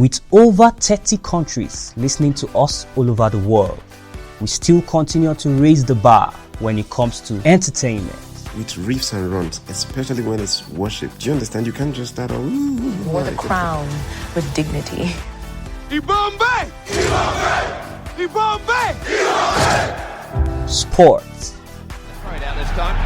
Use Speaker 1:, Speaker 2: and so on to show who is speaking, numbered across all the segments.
Speaker 1: With over 30 countries listening to us all over the world, we still continue to raise the bar when it comes to entertainment.
Speaker 2: With riffs and runs, especially when it's worship. Do you understand? You can't just start on...
Speaker 3: Wore the crown with dignity.
Speaker 4: Ibombe! Ibombe! Ibombe! Ibombe!
Speaker 1: Sports.
Speaker 5: Throw it out this time.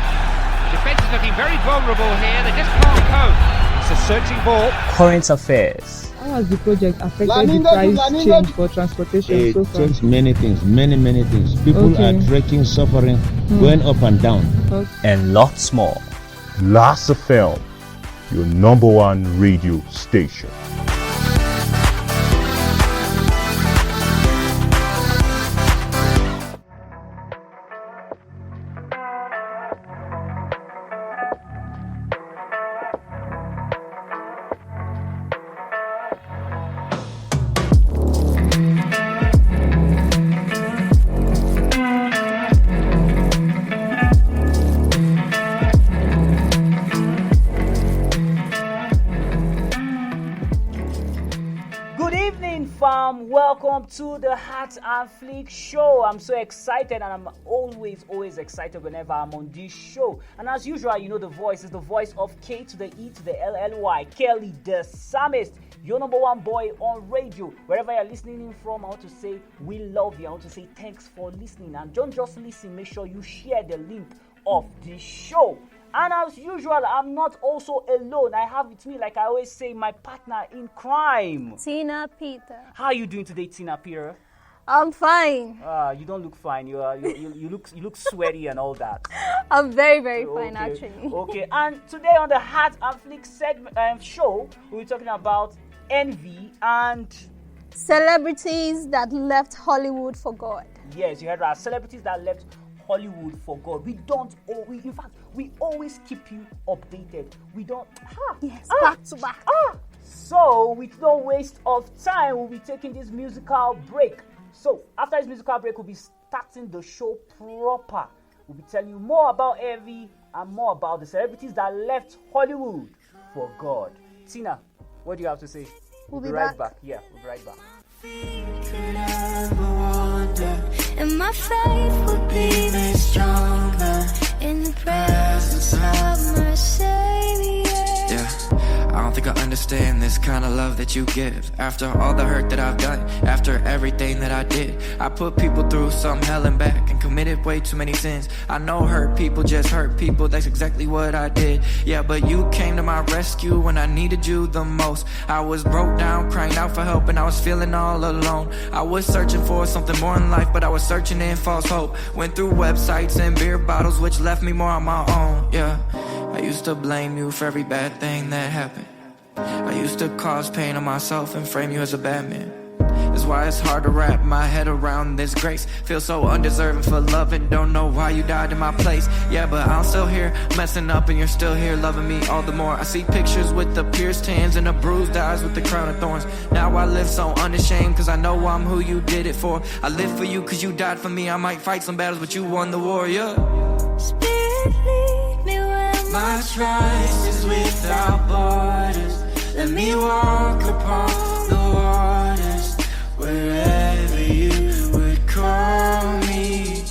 Speaker 5: The defence is looking very vulnerable here. They just can't cope. It's a searching ball.
Speaker 1: Current affairs.
Speaker 6: How has the project affected the price change for transportation
Speaker 7: it
Speaker 6: so far?
Speaker 7: changed many things, many things. People are trekking, suffering, going up and down.
Speaker 1: And lots more.
Speaker 8: Last FM, your number one radio station.
Speaker 1: Welcome to the Hat and Flick Show. I'm so excited, and I'm always excited whenever I'm on this show. And as usual, you know the voice is the voice of K to the E to the LLY, Kelly the Psalmist, your number one boy on radio. Wherever you're listening in from, I want to say we love you. I want to say thanks for listening. And don't just listen, make sure you share the link of the show. And as usual, I'm not also alone. I have with me, like I always say, my partner in crime,
Speaker 9: Tina Peter.
Speaker 1: How are you doing today, Tina Peter?
Speaker 9: I'm fine.
Speaker 1: You don't look fine. You look sweaty and all that.
Speaker 9: I'm very fine, actually.
Speaker 1: Okay. And today on the Hat and Flick segment show, we're talking about envy and
Speaker 9: celebrities that left Hollywood for God.
Speaker 1: Yes, you heard right. Celebrities that left Hollywood for God. In fact, we always keep you updated. We don't.
Speaker 9: Back to back.
Speaker 1: So, with no waste of time, we'll be taking this musical break. So, after this musical break, we'll be starting the show proper. We'll be telling you more about envy and more about the celebrities that left Hollywood for God. Tina, what do you have to say?
Speaker 9: We'll be
Speaker 1: right
Speaker 9: back.
Speaker 1: Yeah, we'll be right back.
Speaker 10: And my faith would be made stronger in the presence of my Savior.
Speaker 11: Yeah, I don't think I understand this kind of love that you give. After all the hurt that I've done, after everything that I did, I put people through some hell and back and committed way too many sins. I know hurt people just hurt people, that's exactly what I did. Yeah, but you came to my rescue when I needed you the most. I was broke down, crying out for help, and I was feeling all alone. I was searching for something more in life, but I was searching in false hope. Went through websites and beer bottles, which left me more on my own. Yeah, I used to blame you for every bad thing that happened. I used to cause pain on myself and frame you as a bad man. That's why it's hard to wrap my head around this grace. Feel so undeserving for love and don't know why you died in my place. Yeah, but I'm still here, messing up, and you're still here loving me all the more. I see pictures with the pierced hands and the bruised eyes with the crown of thorns. Now I live so unashamed, cause I know I'm who you did it for. I live for you cause you died for me. I might fight some battles, but you won the war, yeah.
Speaker 10: Spirit, lead me where
Speaker 11: My trust is without borders. Let me walk upon the waters wherever you would call me.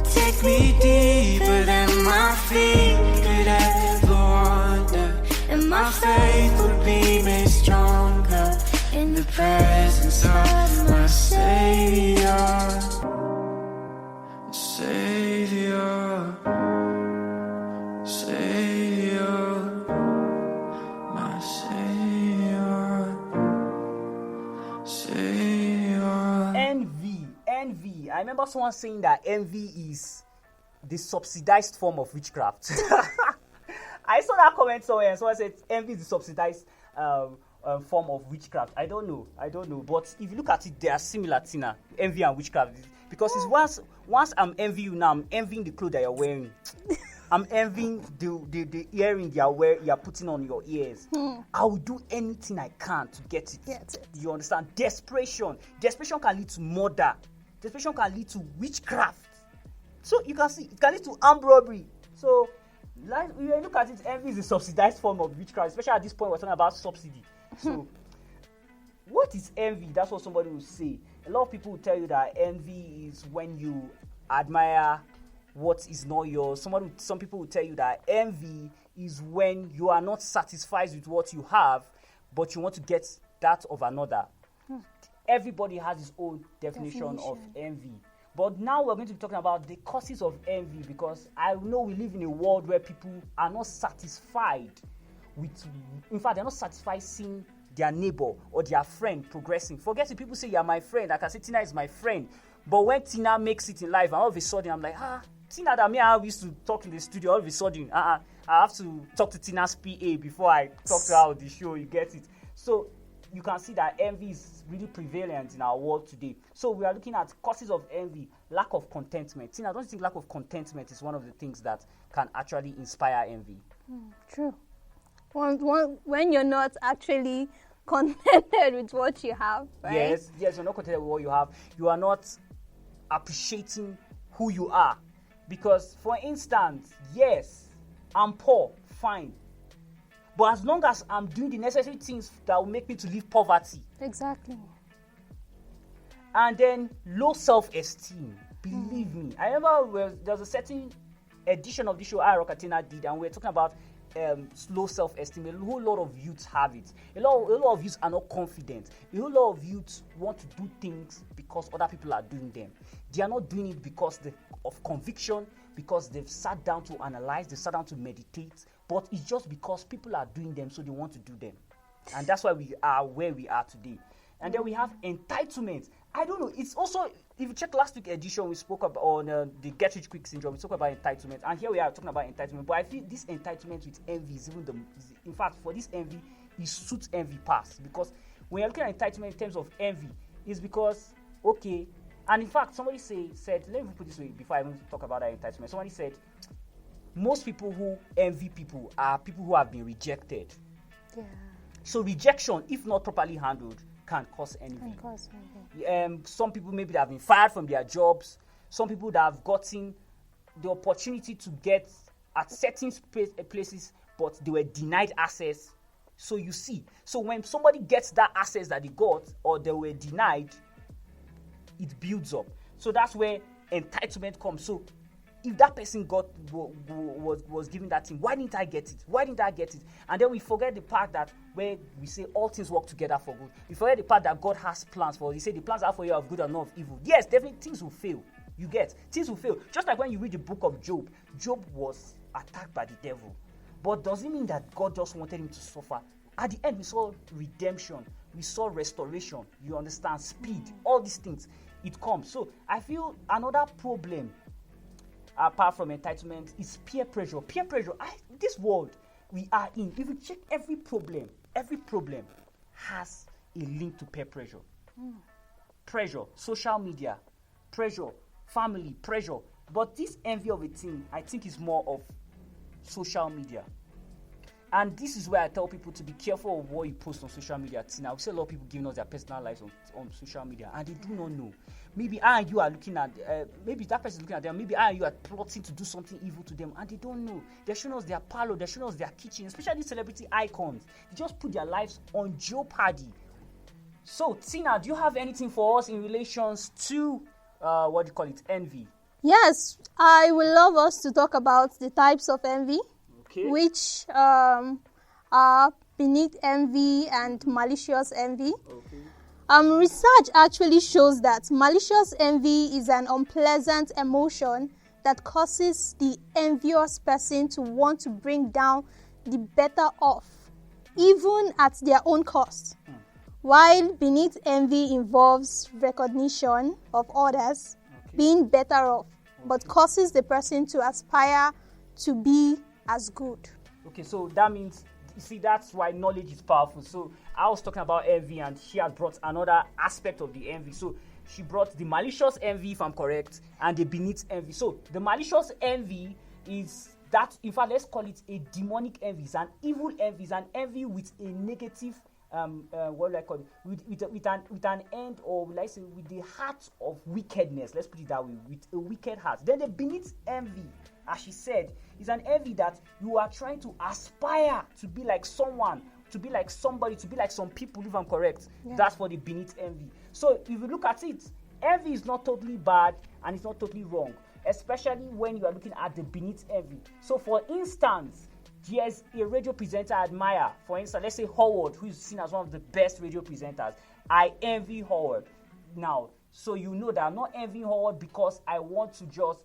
Speaker 11: Take me deeper than my feet could ever wander, and my faith would be made stronger in the presence of my Savior. Savior, Savior, my Savior, Savior.
Speaker 1: Envy. I remember someone saying that envy is the subsidized form of witchcraft. I saw that comment somewhere, and someone said envy is the subsidized form of witchcraft. I don't know, but if you look at it, they are similar, Tina. Envy and witchcraft, because it's once I'm envying you now, I'm envying the clothes that you're wearing. I'm envying the earring you're putting on your ears. I will do anything I can to get it. You understand? Desperation can lead to murder. Desperation can lead to witchcraft. So you can see it can lead to armed robbery. So when you look at it, envy is a subsidized form of witchcraft, especially at this point we're talking about subsidy. So what is envy? That's what somebody will say. A lot of people will tell you that envy is when you admire what is not yours. Some people will tell you that envy is when you are not satisfied with what you have, but you want to get that of another. Everybody has his own definition of envy. But now we're going to be talking about the causes of envy, because I know we live in a world where people are not satisfied with, in fact, they're not satisfied seeing their neighbor or their friend progressing. Forget it, people say you're my friend. I can say Tina is my friend. But when Tina makes it in life, and all of a sudden I'm like, Tina that me and I used to talk in the studio, all of a sudden, I have to talk to Tina's PA before I talk to her on the show, you get it? So you can see that envy is really prevalent in our world today. So we are looking at causes of envy, lack of contentment. Tina, don't you think lack of contentment is one of the things that can actually inspire envy?
Speaker 9: True. When you're not actually contented with what you have, right?
Speaker 1: Yes, you're not contented with what you have. You are not appreciating who you are. Because, for instance, yes, I'm poor, fine. But as long as I'm doing the necessary things that will make me to leave poverty.
Speaker 9: Exactly.
Speaker 1: And then low self-esteem. Believe me. I remember there was a certain edition of the show I Rokatina did, and we were talking about low self-esteem. A whole lot of youths have it. A lot of youths are not confident. A whole lot of youths want to do things because other people are doing them. They are not doing it because of conviction, because they've sat down to analyze, they've sat down to meditate, but it's just because people are doing them, so they want to do them. And that's why we are where we are today. And then we have entitlement. I don't know. It's also, if you check last week's edition, we spoke about on the get rich quick syndrome. We talked about entitlement, and here we are talking about entitlement. But I feel this entitlement with envy is even in fact, for this envy, it suits envy past, because when you're looking at entitlement in terms of envy, is because okay. And in fact, somebody said, let me put it this way before I even talk about that entitlement. Somebody said, most people who envy people are people who have been rejected.
Speaker 9: Yeah.
Speaker 1: So rejection, if not properly handled, can cause envy. Some people maybe that have been fired from their jobs. Some people that have gotten the opportunity to get at certain places, but they were denied access. So you see, so when somebody gets that access that they got or they were denied, it builds up. So that's where entitlement comes. So if that person was given that thing, why didn't I get it? Why didn't I get it? And then we forget the part that where we say all things work together for good. We forget the part that God has plans for us. He said the plans are for you of good and not of evil. Yes, definitely things will fail. You get, things will fail. Just like when you read the book of Job, Job was attacked by the devil. But does it mean that God just wanted him to suffer? At the end, we saw redemption. We saw restoration. You understand? Speed. All these things. It comes. So I feel another problem apart from entitlement is peer pressure. Peer pressure. This world we are in, if you check every problem has a link to peer pressure. Pressure, social media, pressure, family, pressure. But this envy of a thing, I think, is more of social media. And this is where I tell people to be careful of what you post on social media. Now, we see a lot of people giving us their personal lives on social media, and they do not know. Maybe I and you are looking at, maybe that person is looking at them, maybe I and you are plotting to do something evil to them, and they don't know. They're showing us their parlor, they're showing us their kitchen, especially celebrity icons. They just put their lives on jeopardy. So, Tina, do you have anything for us in relations to, envy?
Speaker 9: Yes, I would love us to talk about the types of envy. Okay. Which are beneath envy and malicious envy. Okay. Research actually shows that malicious envy is an unpleasant emotion that causes the envious person to want to bring down the better off, even at their own cost. While beneath envy involves recognition of others being better off, but causes the person to aspire to be as good.
Speaker 1: Okay, so that means, you see, that's why knowledge is powerful. So I was talking about envy, and she has brought another aspect of the envy. So she brought the malicious envy, if I'm correct, and the beneath envy. So the malicious envy is that, in fact, let's call it a demonic envy. It's an evil envy. It's an envy with a negative, what do I call it? With an end, or let's say with the heart of wickedness. Let's put it that way, with a wicked heart. Then the beneath envy, as she said, is an envy that you are trying to aspire to be like someone to be like somebody, to be like some people, if I'm correct. Yeah. That's for the beneath envy. So if you look at it, envy is not totally bad and it's not totally wrong, especially when you are looking at the beneath envy. So for instance, there's a radio presenter I admire. For instance, let's say Howard, who is seen as one of the best radio presenters. I envy Howard. Now, so you know that I'm not envying Howard because I want to just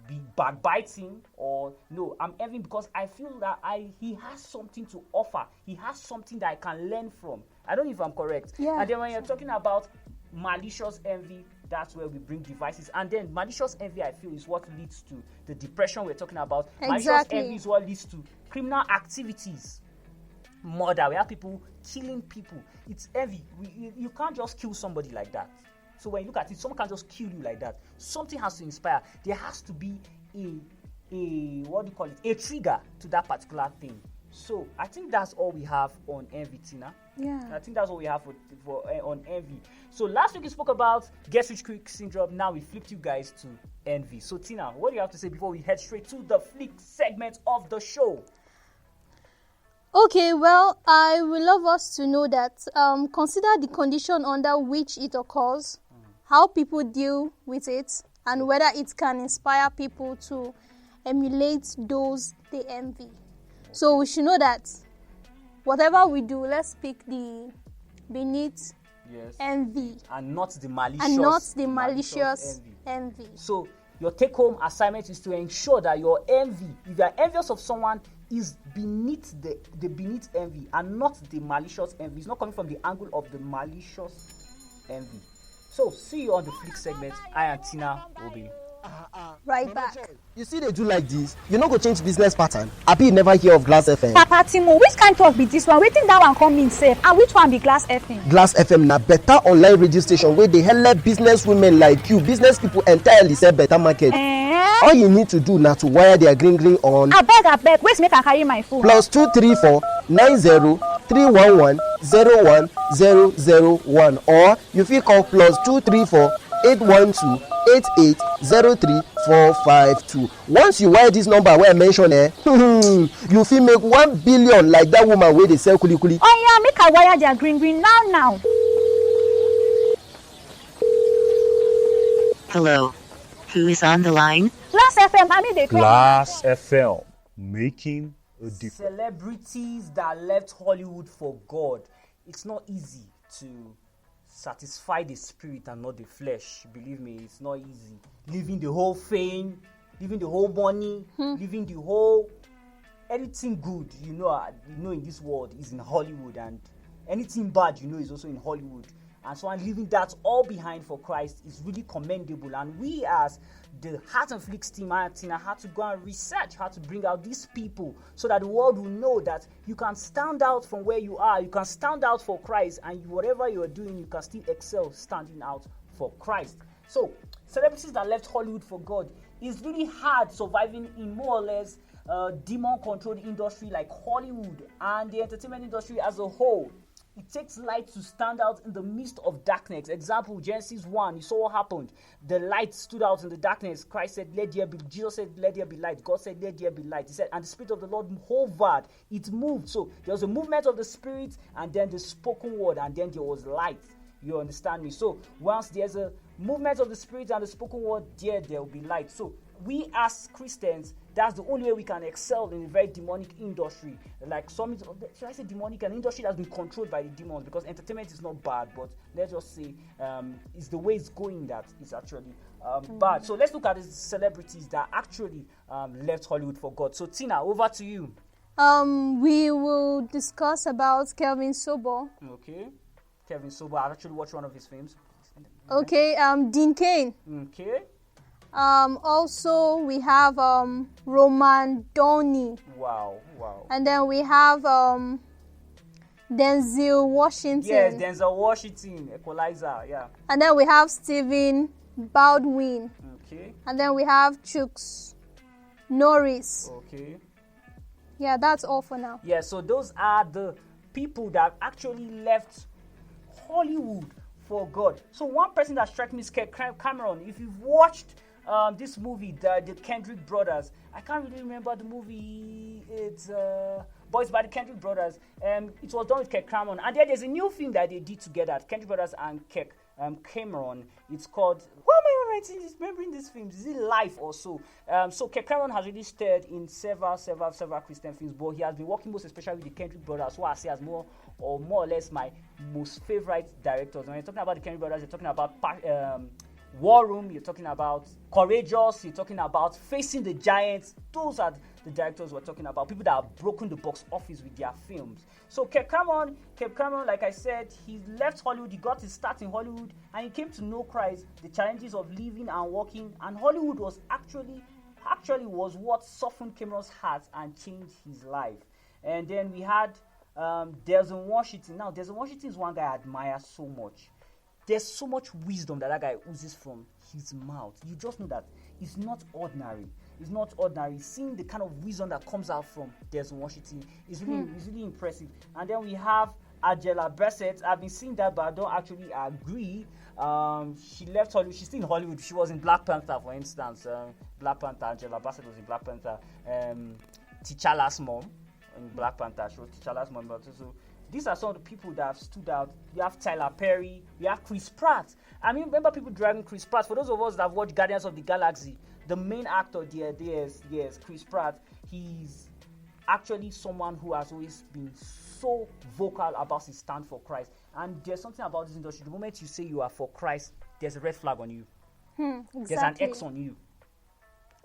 Speaker 1: be backbiting, or no, I'm envying because I feel that he has something to offer. He has something that I can learn from. I don't know if I'm correct. Yeah. And then when you're talking about malicious envy, that's where we bring devices. And then malicious envy, I feel, is what leads to the depression we're talking about. Exactly. Malicious envy is what leads to criminal activities. Murder. We have people killing people. It's envy. You can't just kill somebody like that. So when you look at it, someone can't just kill you like that. Something has to inspire. There has to be a trigger to that particular thing. So I think that's all we have on envy, Tina. Yeah. I think that's all we have on envy. So last week we spoke about get rich quick syndrome. Now we flipped you guys to envy. So Tina, what do you have to say before we head straight to the flick segment of the show?
Speaker 9: Okay, well, I would love us to know that consider the condition under which it occurs, how people deal with it, and whether it can inspire people to emulate those they envy. So we should know that whatever we do, let's pick the beneath envy.
Speaker 1: And not the malicious,
Speaker 9: envy.
Speaker 1: So your take-home assignment is to ensure that your envy, if you are envious of someone, is beneath the beneath envy and not the malicious envy. It's not coming from the angle of the malicious envy. So see you on the flick segment. I and Tina will be
Speaker 9: right back.
Speaker 12: You see they do like this, you no go change business pattern. Abi you never hear of Glass FM?
Speaker 13: Papa Timo, which kind talk be this one? Wetin that one come in safe? And which one be Glass FM?
Speaker 12: Glass FM na better online radio station where they help business women like you, business people entirely sell better market. All you need to do now to wire their green on.
Speaker 13: Abeg, wait make I carry my phone.
Speaker 12: +234 90 311 01001, or you fit call +234 812 8803452. Once you wire this number where I mention you fit make 1 billion like that woman where they sell kuli kuli.
Speaker 13: Oh yeah, make I wire their green now.
Speaker 14: Hello, who is on the line?
Speaker 13: Glass FM, I mean they call
Speaker 8: Glass FM, making a difference.
Speaker 1: Celebrities that left Hollywood for God. It's not easy to satisfy the spirit and not the flesh. Believe me, it's not easy. Leaving the whole fame, leaving the whole money, leaving the whole anything good you know in this world is in Hollywood, and anything bad is also in Hollywood. And so leaving that all behind for Christ is really commendable. And we as the Heart and Flicks team, Tina, had to go and research how to bring out these people so that the world will know that you can stand out from where you are. You can stand out for Christ, and whatever you are doing, you can still excel standing out for Christ. So celebrities that left Hollywood for God, is really hard surviving in more or less demon-controlled industry like Hollywood and the entertainment industry as a whole. It takes light to stand out in the midst of darkness. Example, Genesis 1, you saw what happened. The light stood out in the darkness. Christ said, let there be. Jesus said, let there be light. God said, let there be light. He said, and the Spirit of the Lord hovered. It moved. So there was a movement of the Spirit, and then the spoken word, and then there was light. You understand me? So once there's a movement of the Spirit and the spoken word, there will be light. So we as Christians, that's the only way we can excel in a very demonic industry. Like should I say demonic? An industry that's been controlled by the demons, because entertainment is not bad, but let's just say it's the way it's going that is actually bad. So let's look at the celebrities that actually left Hollywood for God. So Tina, over to you.
Speaker 9: We will discuss about Kelvin Sobol.
Speaker 1: Okay. Kelvin Sobol. I actually watched one of his films.
Speaker 9: Okay. Dean Cain.
Speaker 1: Okay.
Speaker 9: Also, we have Roman Downey.
Speaker 1: Wow.
Speaker 9: And then we have Denzel Washington.
Speaker 1: Yes, Denzel Washington, Equalizer, yeah.
Speaker 9: And then we have Stephen Baldwin.
Speaker 1: Okay.
Speaker 9: And then we have Chuck Norris.
Speaker 1: Okay.
Speaker 9: Yeah, that's all for now.
Speaker 1: Yeah, so those are the people that actually left Hollywood for God. So one person that struck me is Cameron. If you've watched this movie, the Kendrick brothers, I can't really remember the movie. It's but it's by the Kendrick brothers. It was done with Kirk Cameron, and there's a new film that they did together, Kendrick brothers and Kirk Cameron. It's called, why am I remembering these films? Is it Life or so? So Kirk Cameron has really starred in several Christian films, but he has been working most especially with the Kendrick brothers, who I say as more or less my most favorite directors. When you're talking about the Kendrick brothers, you're talking about War Room, you're talking about Courageous, you're talking about Facing the Giants. Those are the directors we're talking about, people that have broken the box office with their films. So Kirk Cameron, like I said, he left Hollywood, he got his start in Hollywood, and he came to know Christ, the challenges of living and working, and Hollywood was actually was what softened Cameron's heart and changed his life. And then we had Denzel Washington. Now, Denzel Washington is one guy I admire so much. There's so much wisdom that guy oozes from his mouth. You just know that it's not ordinary. It's not ordinary. Seeing the kind of wisdom that comes out from Denzel Washington is really impressive. And then we have Angela Bassett. I've been seeing that, but I don't actually agree. She left Hollywood. She's still in Hollywood. She was in Black Panther, for instance. Black Panther. Angela Bassett was in Black Panther. T'Challa's mom in Black Panther. She was T'Challa's mom. But also, these are some of the people that have stood out. You have Tyler Perry. You have Chris Pratt. I mean, remember people dragging Chris Pratt. For those of us that have watched Guardians of the Galaxy, the main actor there, yes, Chris Pratt. He's actually someone who has always been so vocal about his stand for Christ. And there's something about this industry. The moment you say you are for Christ, there's a red flag on you.
Speaker 9: Exactly.
Speaker 1: There's an X on you.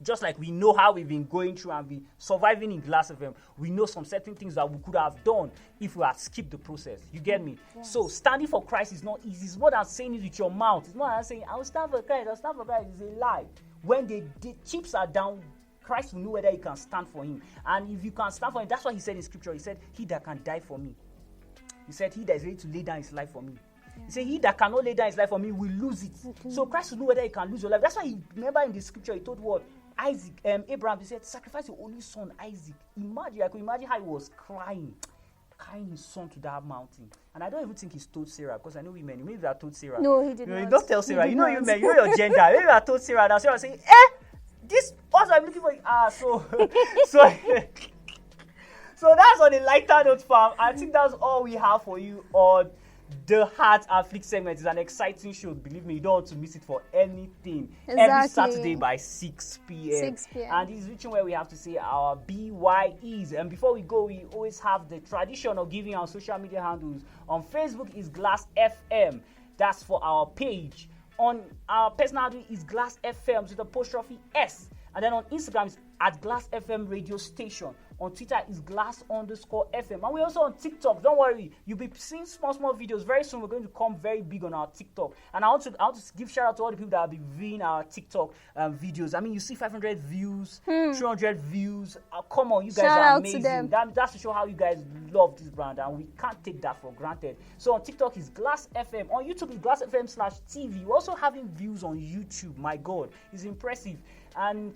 Speaker 1: Just like we know how we've been going through and be surviving in Glass FM, we know some certain things that we could have done if we had skipped the process. You get me?
Speaker 9: Yes.
Speaker 1: So standing for Christ is not easy. It's more than saying it with your mouth. It's more than saying, I'll stand for Christ, It's a lie. When the chips are down, Christ will know whether you can stand for him. And if you can stand for him, that's what he said in scripture. He said, he that can die for me. He said, he that is ready to lay down his life for me. Yeah. He said, he that cannot lay down his life for me will lose it. Okay. So Christ will know whether you can lose your life. That's why remember in the scripture, he told what? Abraham, he said, sacrifice your only son, Isaac. I could imagine how he was crying his son to that mountain. And I don't even think he's told Sarah, because I know women, maybe I told Sarah.
Speaker 9: No, he did not.
Speaker 1: Don't tell Sarah. You know you men, you know your gender. Maybe I told Sarah, now Sarah saying, this, what I'm looking for. So that's on a lighter note, fam. I think that's all we have for you on the Heart and Flick segment. Is an exciting show. Believe me, you don't want to miss it for anything.
Speaker 9: Exactly.
Speaker 1: Every Saturday by 6 p.m.
Speaker 9: 6 p.m.
Speaker 1: And this is reaching where we have to say our BYEs. And before we go, we always have the tradition of giving our social media handles. On Facebook is Glass FM. That's for our page. On our personal handle is Glass FM with the apostrophe S. And then on Instagram is at Glass FM radio station. On Twitter is Glass_FM. And we're also on TikTok. Don't worry. You'll be seeing small videos. Very soon we're going to come very big on our TikTok. And I want to give shout out to all the people that have been viewing our TikTok videos. I mean, you see 500 views, 300 views. Come on, you guys are amazing. That's to show how you guys love this brand. And we can't take that for granted. So on TikTok is Glass FM. On YouTube is Glass FM/TV. We're also having views on YouTube. My God, it's impressive. And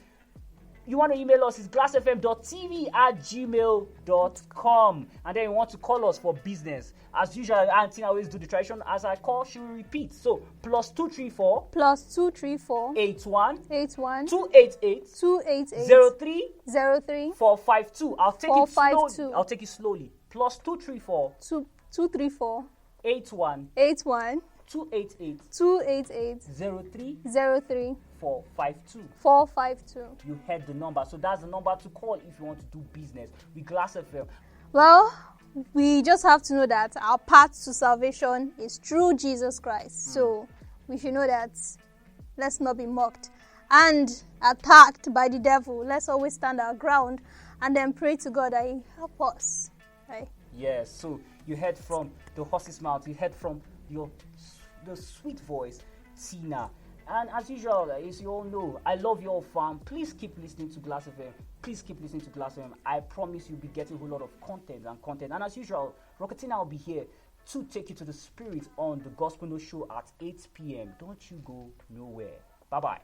Speaker 1: you want to email us, it's glassfm.tv@gmail.com. And then you want to call us for business. As usual, Auntie always do the tradition. As I call, she will repeat. So, +234 81 288 03 452. I'll take it slowly. I'll take it slowly. +234 81 288 03 452. You heard the number. So that's the number to call if you want to do business with Glass FM.
Speaker 9: Well, we just have to know that our path to salvation is through Jesus Christ. So we should know that. Let's not be mocked and attacked by the devil. Let's always stand our ground and then pray to God that he help us. Right?
Speaker 1: Yes. So you heard from the horse's mouth. You heard from the sweet voice, Tina. And as usual, as you all know, I love you all, fam. Please keep listening to Glass FM. Please keep listening to Glass FM. I promise you'll be getting a whole lot of content. And as usual, Rocketina will be here to take you to the spirit on the Gospel No Show at 8 p.m. Don't you go nowhere. Bye-bye.